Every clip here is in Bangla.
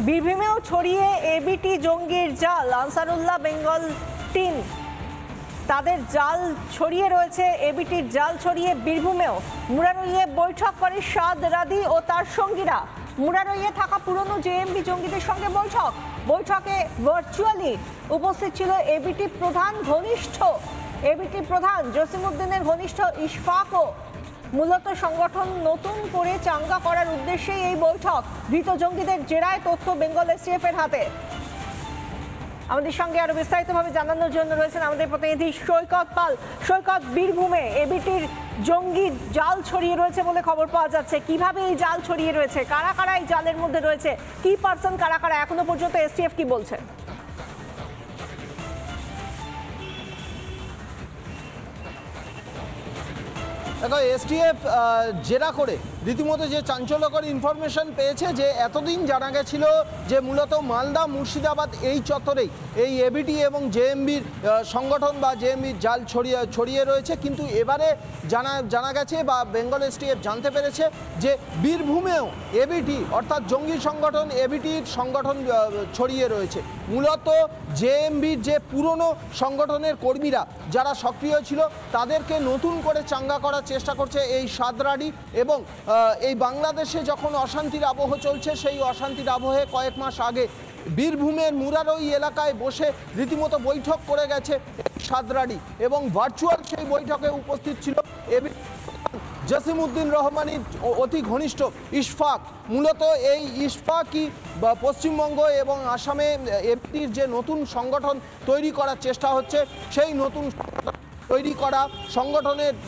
বীরভূমেও ছড়িয়ে এবিটি জঙ্গির জাল। আনসারুল্লাহ বেঙ্গল টিম তাদের জাল ছড়িয়ে রয়েছে, এবিটির জাল ছড়িয়ে বীরভূমেও। মুরারইয়ে বৈঠক করে সাদ রাদি ও তার সঙ্গীরা। মুরারইয়ে থাকা পুরনো জেএমবি জঙ্গিদের সঙ্গে বৈঠকে ভার্চুয়ালি উপস্থিত ছিল এবিটি প্রধান জসিমউদ্দিনের ঘনিষ্ঠ ইশফাকও। মূলত সংগঠন নতুন করে চাঙ্গা করার উদ্দেশ্যেই এই বৈঠক। ধৃত জঙ্গিদের জেরায় তথ্য বেঙ্গল এসটিএফ এর হাতে। আমাদের সঙ্গে আরো বিস্তারিতভাবে জানানোর জন্য রয়েছেন আমাদের প্রতিনিধি সৈকত পাল। সৈকত, বীরভূমে এবিটির জঙ্গি জাল ছড়িয়ে রয়েছে বলে খবর পাওয়া যাচ্ছে, কিভাবে এই জাল ছড়িয়ে রয়েছে, কারা কারা এই জালের মধ্যে রয়েছে, কি পার্সন কারা কারা, এখনো পর্যন্ত এসটিএফ কি বলছে? দেখো, এসটিএফ জেরা করে রীতিমতো যে চাঞ্চল্যকর ইনফরমেশন পেয়েছে যে এতদিন জানা গেছিল যে মূলত মালদা মুর্শিদাবাদ এই চত্বরেই এই এবিটি এবং জেএমবির সংগঠন বা জেএমবির জাল ছড়িয়ে রয়েছে, কিন্তু এবারে জানা গেছে বা বেঙ্গল এসটিএফ জানতে পেরেছে যে বীরভূমেও এবিটি অর্থাৎ জঙ্গি সংগঠন এবিটির সংগঠন ছড়িয়ে রয়েছে। মূলত জেএমবির যে পুরনো সংগঠনের কর্মীরা যারা সক্রিয় ছিল তাদেরকে নতুন করে চাঙ্গা করার চেষ্টা করছে এই সাদরাডি। এবং এই বাংলাদেশে যখন অশান্তির আবহ চলছে, সেই অশান্তির আবহে কয়েক মাস আগে বীরভূমের মুরারই এলাকায় বসে রীতিমতো বৈঠক করে গেছে সাদরাডি এবং ভার্চুয়াল সেই বৈঠকে উপস্থিত ছিল জসিমউদ্দিন রহমানের অতি ঘনিষ্ঠ ইশফাক। মূলত এই ইশফাকই পশ্চিমবঙ্গ এবং আসামে এবিটির যে নতুন সংগঠন তৈরি করার চেষ্টা হচ্ছে, সেই নতুন তৈরি করা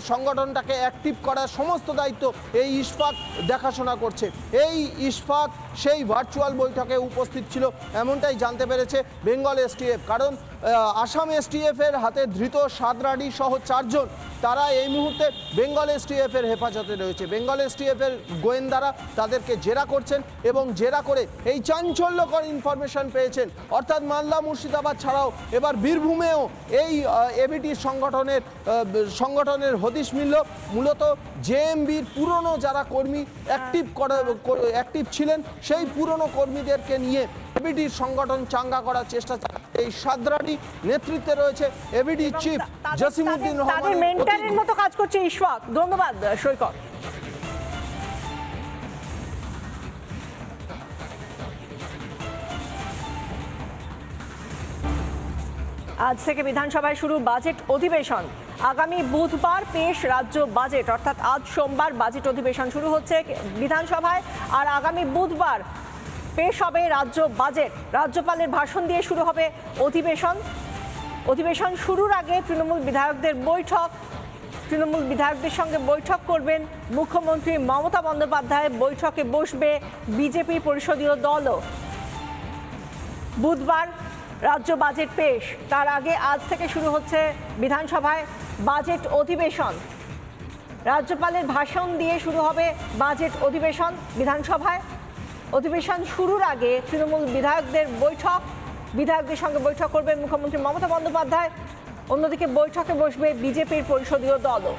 সংগঠনটাকে অ্যাক্টিভ করার সমস্ত দায়িত্ব এই ইশফাক দেখাশোনা করছে। এই ইশফাক সেই ভার্চুয়াল বৈঠকে উপস্থিত ছিল এমনটাই জানতে পেরেছে বেঙ্গল এসটিএফ। কারণ আসাম এসটিএফের হাতে ধৃত সাদরাডি সহ 4 জন তারা এই মুহূর্তে বেঙ্গল এসটিএফের হেফাজতে রয়েছে। বেঙ্গল এসটিএফের গোয়েন্দারা তাদেরকে জেরা করছেন এবং জেরা করে এই চাঞ্চল্যকর ইনফরমেশন পেয়েছেন, অর্থাৎ মালদা মুর্শিদাবাদ ছাড়াও এবার বীরভূমেও এই এবিটি সংগঠনের হদিশ মিলল। মূলত জেএমবির পুরনো যারা কর্মী অ্যাক্টিভ ছিলেন, সেই পুরনো কর্মীদেরকে নিয়ে এবিটির সংগঠন চাঙ্গা করার চেষ্টা এই সাদরাডি নেতৃত্বে রয়েছে এবিটি চিফ জসিমউদ্দিন রহমান। মেন্টরের মতো কাজ করছে ইশফাক। ধন্যবাদ সৈকত। আজ থেকে বিধানসভায় শুরু বাজেট অধিবেশন। আগামী বুধবার পেশ রাজ্য বাজেট, অর্থাৎ আজ সোমবার বাজেট অধিবেশন শুরু হচ্ছে বিধানসভায়, আর আগামী বুধবার পেশ হবে রাজ্য বাজেট। রাজ্যপালের ভাষণ দিয়ে শুরু হবে অধিবেশন শুরুর আগে তৃণমূল বিধায়কদের সঙ্গে বৈঠক করবেন মুখ্যমন্ত্রী মমতা বন্দ্যোপাধ্যায়। বৈঠকে বসবে বিজেপি পরিষদীয় দলও। বুধবার রাজ্য বাজেট পেশ, তার আগে আজ থেকে শুরু হচ্ছে বিধানসভায় বাজেট অধিবেশন। রাজ্যপালের ভাষণ দিয়ে শুরু হবে বাজেট অধিবেশন বিধানসভায়। অধিবেশন শুরুর আগে তৃণমূল বিধায়কদের সঙ্গে বৈঠক করবেন মুখ্যমন্ত্রী মমতা বন্দ্যোপাধ্যায়। অন্যদিকে বৈঠকে বসবে বিজেপির পরিষদীয় দলও।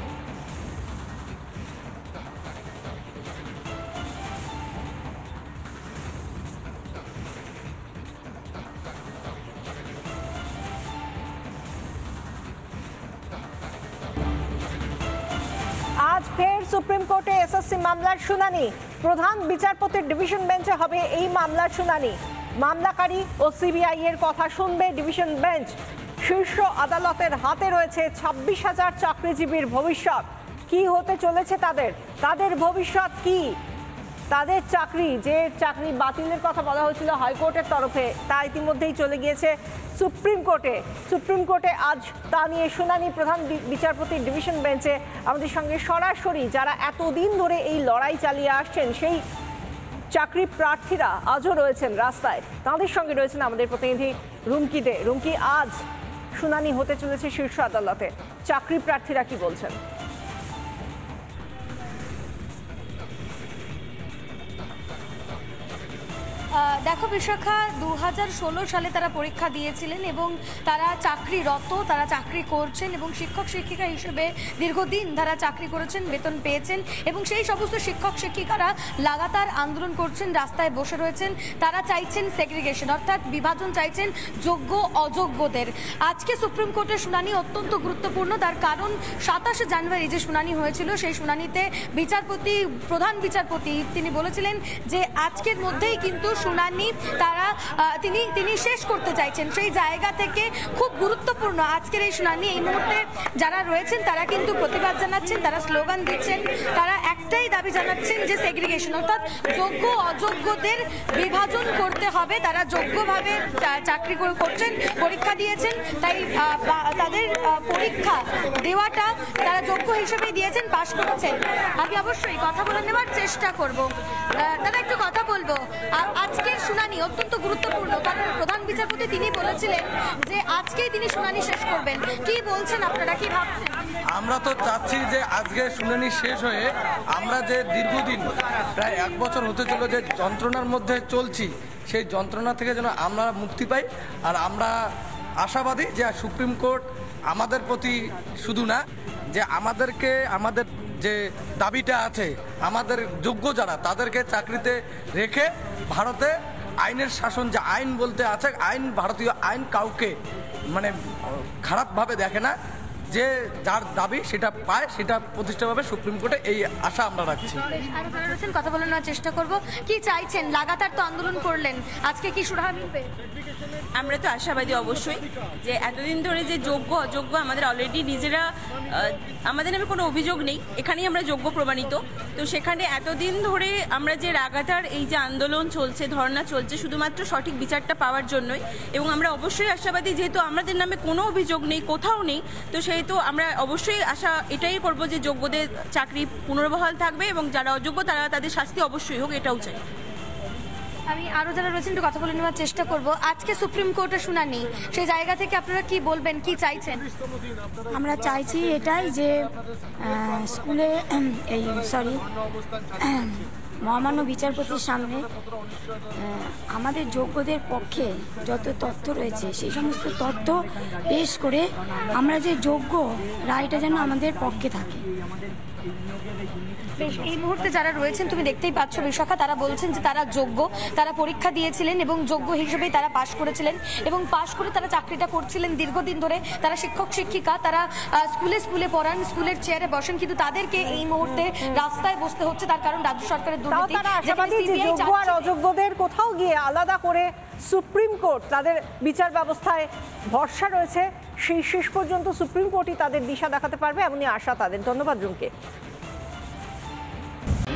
আজ ফের সুপ্রিম কোর্টে এসএসসি মামলার শুনানি। প্রধান বিচারপতির ডিভিশন বেঞ্চে হবে এই মামলার শুনানি। মামলাকারী ও সিবিআই এর কথা শুনবে ডিভিশন বেঞ্চ। শীর্ষ আদালতের হাতে রয়েছে 26,000 চাকরিজীবীর ভবিষ্যৎ। কি হতে চলেছে তাদের ভবিষ্যৎ কি? তাদের চাকরি বাতিলের কথা বলা হয়েছিল হাইকোর্টের তরফে, তা ইতিমধ্যেই চলে গিয়েছে সুপ্রিম কোর্টে। আজ তা নিয়ে শুনানি প্রধান বিচারপতির ডিভিশন বেঞ্চে। আমাদের সঙ্গে সরাসরি যারা এতদিন ধরে এই লড়াই চালিয়ে আসছেন, সেই চাকরি প্রার্থীরা আজও রয়েছেন রাস্তায়, তাদের সঙ্গে রয়েছেন আমাদের প্রতিনিধি রুমকি দে। রুমকি, আজ শুনানি হতে চলেছে শীর্ষ আদালতে, চাকরি প্রার্থীরা কি বলছেন? দেখো বিশাখা, 2016 সালে তারা পরীক্ষা দিয়েছিলেন এবং তারা চাকরিরত, তারা চাকরি করছেন এবং শিক্ষক শিক্ষিকা হিসেবে দীর্ঘদিন তারা চাকরি করেছেন, বেতন পেয়েছেন এবং সেই সমস্ত শিক্ষক শিক্ষিকারা লাগাতার আন্দোলন করছেন, রাস্তায় বসে রয়েছেন। তারা চাইছেন সেগ্রিগেশন, অর্থাৎ বিভাজন চাইছেন যোগ্য অযোগ্যদের। আজকে সুপ্রিম কোর্টের শুনানি অত্যন্ত গুরুত্বপূর্ণ, তার কারণ 27 জানুয়ারি যে শুনানি হয়েছিল সেই শুনানিতে প্রধান বিচারপতি তিনি বলেছিলেন যে আজকের মধ্যেই কিন্তু শুনানি তিনি শেষ করতে চাইছেন। সেই জায়গা থেকে খুব গুরুত্বপূর্ণ আজকের এই শুনানি। এই মুহূর্তে যারা রয়েছেন তারা কিন্তু প্রতিবাদ জানাচ্ছেন, তারা স্লোগান দিচ্ছেন, তারা একটাই দাবি জানাচ্ছেন যে সেগ্রিগেশন, অর্থাৎ যোগ্য অযোগ্যদের বিভাজন করতে হবে। তারা যোগ্যভাবে চাকরি করছেন, পরীক্ষা দিয়েছেন, তাই তাদের পরীক্ষা দেওয়াটা তারা যোগ্য হিসেবে দিয়েছেন, পাশ করেছেন। আমি অবশ্যই কথা বলে নেওয়ার চেষ্টা করব। দাদা একটু কথা বলবো, আজকের শুনানি অত্যন্ত গুরুত্বপূর্ণ, কারণ প্রধান বিচারপতি তিনি বলেছিলেন যে আজকেই তিনি শুনানি শেষ করবেন। কি বলছেন আপনারা, কি ভাবছেন? আমরা তো চাচ্ছি যে আজকে শুনানি শেষ হয়ে আমরা যে দীর্ঘদিন প্রায় 1 বছর হতে চলো যে যন্ত্রণার মধ্যে চলছি, সেই যন্ত্রণা থেকে যেন আমরা মুক্তি পাই। আর আমরা আশাবাদী যে সুপ্রিম কোর্ট আমাদের প্রতি শুধু না, যে আমাদের যে দাবিটা আছে, আমাদের যোগ্য যারা তাদেরকে চাকরিতে রেখে ভারতে আইনের শাসন, যে আইন বলতে আছে, আইন, ভারতীয় আইন কাউকে মানে খারাপভাবে দেখে না, যে যার দাবি সেটা পায়, সেটা প্রতিষ্ঠা পাবে সুপ্রিম কোর্টে, এই আশা আমরা রাখছি। কথা বলে নেওয়ার চেষ্টা করব। কি চাইছেন? লাগাতার তো আন্দোলন করলেন, আজকে কি সুরাহা মিলবে? আমরা তো আশাবাদী অবশ্যই, যে এতদিন ধরে যে যোগ্য অযোগ্য আমাদের অলরেডি নিজেরা, আমাদের নামে কোনো অভিযোগ নেই, এখানেই আমরা যোগ্য প্রমাণিত। তো সেখানে এতদিন ধরে আমরা যে লাগাতার এই যে আন্দোলন চলছে, ধর্ণা চলছে, শুধুমাত্র সঠিক বিচারটা পাওয়ার জন্যই। এবং আমরা অবশ্যই আশাবাদী, যেহেতু আমাদের নামে কোনো অভিযোগ নেই, কোথাও নেই, তো সেহেতু আমরা অবশ্যই আশা এটাই করবো যে যোগ্যদের চাকরি পুনর্বহাল থাকবে এবং যারা অযোগ্য তাদের শাস্তি অবশ্যই হোক, এটাও চাই। আমি আরো যারা রয়েছেন একটু কথা বলে নেওয়ার চেষ্টা করব। আজকে সুপ্রিম কোর্টের শুনানি, সেই জায়গা থেকে আপনারা কি বলবেন, কি চাইছেন? আমরা চাইছি এটাই যে স্কুলে মহামান্য বিচারপতির সামনে আমাদের যোগ্যদের পক্ষে যত তথ্য রয়েছে সেই সমস্ত তথ্য পেশ করে আমরা যে যোগ্য রায়টা যেন আমাদের পক্ষে থাকে। এই মুহূর্তে যারা রয়েছেন তুমি দেখতেই পাচ্ছ বিশাখা, তারা বলছেন যে তারা যোগ্য, তারা পরীক্ষা দিয়েছিলেন এবং যোগ্য হিসেবেই তারা পাশ করেছিলেন এবং পাশ করে তারা চাকরিটা করছিলেন দীর্ঘদিন ধরে। তারা শিক্ষক শিক্ষিকা, তারা স্কুলে পড়ান, স্কুলের চেয়ারে বসেন, কিন্তু তাদেরকে এই মুহূর্তে রাস্তায় বসতে হচ্ছে, তার কারণ রাজ্য সরকারের দুর্নীতি। যোগ্য আর অযোগ্যদের কোথাও গিয়ে আলাদা করে সুপ্রিম কোর্ট তাদের বিচার ব্যবস্থায় ভরসা রয়েছে, সেই শেষ পর্যন্ত সুপ্রিম কোর্টই তাদের দিশা দেখাতে পারবে, এমনই আশা তাদের। ধন্যবাদ রুমকে।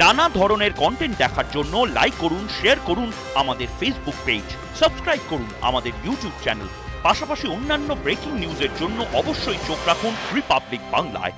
নানা ধরনের কন্টেন্ট দেখার জন্য লাইক করুন, শেয়ার করুন আমাদের ফেসবুক পেজ, সাবস্ক্রাইব করুন আমাদের ইউটিউব চ্যানেল। পাশাপাশি অন্যান্য ব্রেকিং নিউজের জন্য অবশ্যই চোখ রাখুন রিপাবলিক বাংলায়।